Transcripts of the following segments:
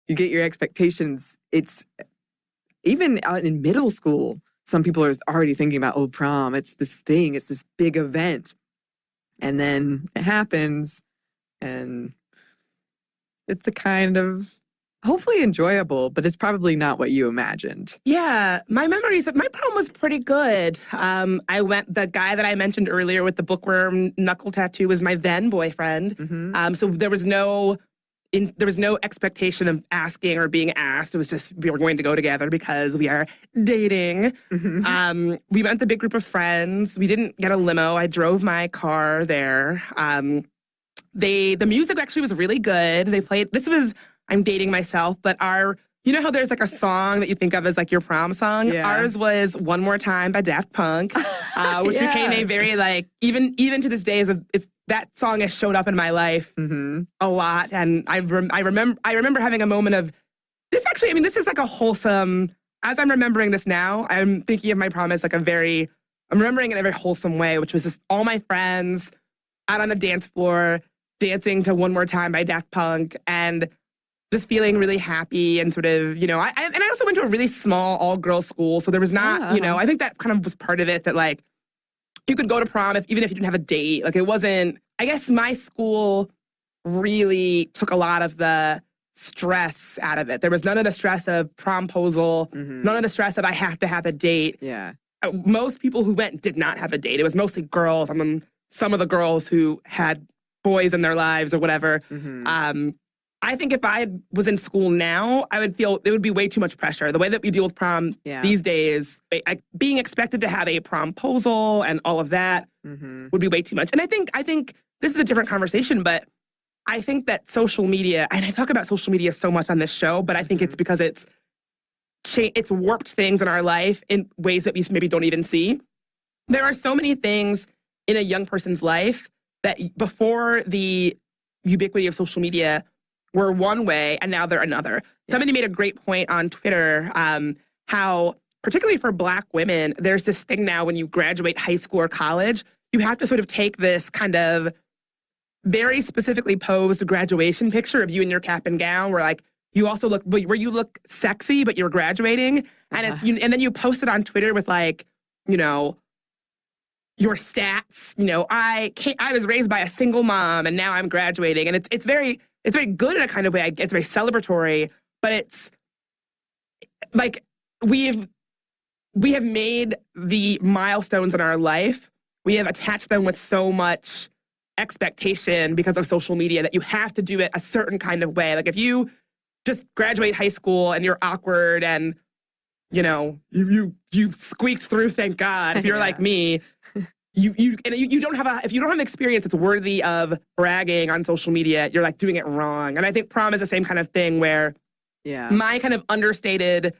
you get your expectations. It's even out in middle school, some people are already thinking about, oh, prom, it's this thing, it's this big event. And then it happens, and it's a kind of hopefully enjoyable, but it's probably not what you imagined. Yeah, my memories of my prom was pretty good. The guy that I mentioned earlier with the bookworm knuckle tattoo was my then boyfriend. Mm-hmm. So there was no expectation of asking or being asked. It was just, we were going to go together because we are dating. Mm-hmm. We went with a big group of friends. We didn't get a limo. I drove my car there. The music actually was really good. They played, I'm dating myself, but you know how there's like a song that you think of as like your prom song? Yeah. Ours was One More Time by Daft Punk, which became a very like, even to this day, that song has showed up in my life a lot. And I remember having a moment of this this is like a wholesome, as I'm remembering this now, I'm thinking of my prom as like I'm remembering it in a very wholesome way, which was just all my friends out on a dance floor, dancing to One More Time by Daft Punk, and just feeling really happy and sort of, I also went to a really small all-girls school, so there was not, I think that kind of was part of it, that like, you could go to prom even if you didn't have a date. Like it wasn't, I guess my school really took a lot of the stress out of it. There was none of the stress of promposal, none of the stress of I have to have a date. Yeah. Most people who went did not have a date. It was mostly girls, and then some of the girls who had boys in their lives or whatever. I think if I was in school now, I would feel it would be way too much pressure. The way that we deal with prom these days, being expected to have a promposal and all of that would be way too much. And I think this is a different conversation, but I think that social media, and I talk about social media so much on this show, but I think it's because it's warped things in our life in ways that we maybe don't even see. There are so many things in a young person's life that before the ubiquity of social media were one way, and now they're another. Yeah. Somebody made a great point on Twitter, how, particularly for Black women, there's this thing now when you graduate high school or college, you have to sort of take this kind of very specifically posed graduation picture of you in your cap and gown, where like you also where you look sexy, but you're graduating, and and then you post it on Twitter with like, your stats. I was raised by a single mom, and now I'm graduating, and it's very good in a kind of way. It's very celebratory, but it's like we have made the milestones in our life, we have attached them with so much expectation because of social media that you have to do it a certain kind of way. Like if you just graduate high school and you're awkward and you squeaked through, thank God. If you're like me, you don't have if you don't have an experience that's worthy of bragging on social media, you're like doing it wrong. And I think prom is the same kind of thing where my kind of understated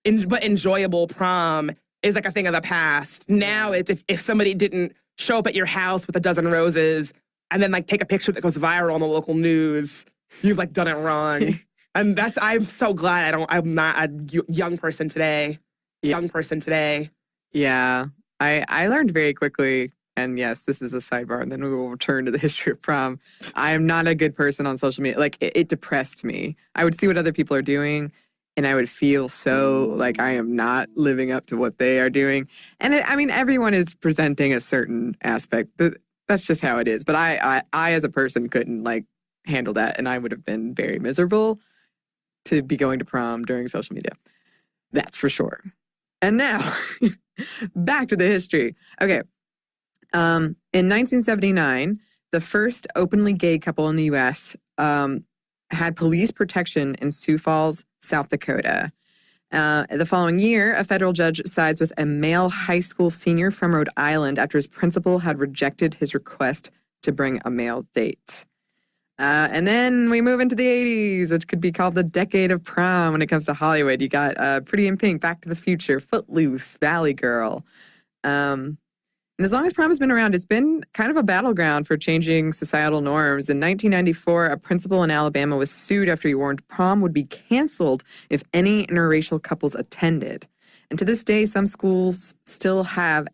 but enjoyable prom is like a thing of the past. Now it's if somebody didn't show up at your house with a dozen roses and then like take a picture that goes viral on the local news, you've like done it wrong. And I'm so glad I'm not a young person today. Yeah. I learned very quickly, and yes, this is a sidebar, and then we will return to the history of prom. I am not a good person on social media. Like, it depressed me. I would see what other people are doing, and I would feel so like I am not living up to what they are doing. And everyone is presenting a certain aspect. That's just how it is. But I as a person couldn't like handle that, and I would have been very miserable to be going to prom during social media. That's for sure. And now, back to the history. Okay. In 1979, the first openly gay couple in the U.S. Had police protection in Sioux Falls, South Dakota. The following year, a federal judge sides with a male high school senior from Rhode Island after his principal had rejected his request to bring a male date. And then we move into the 80s, which could be called the decade of prom when it comes to Hollywood. You got Pretty in Pink, Back to the Future, Footloose, Valley Girl. And as long as prom has been around, it's been kind of a battleground for changing societal norms. In 1994, a principal in Alabama was sued after he warned prom would be canceled if any interracial couples attended. And to this day, some schools still have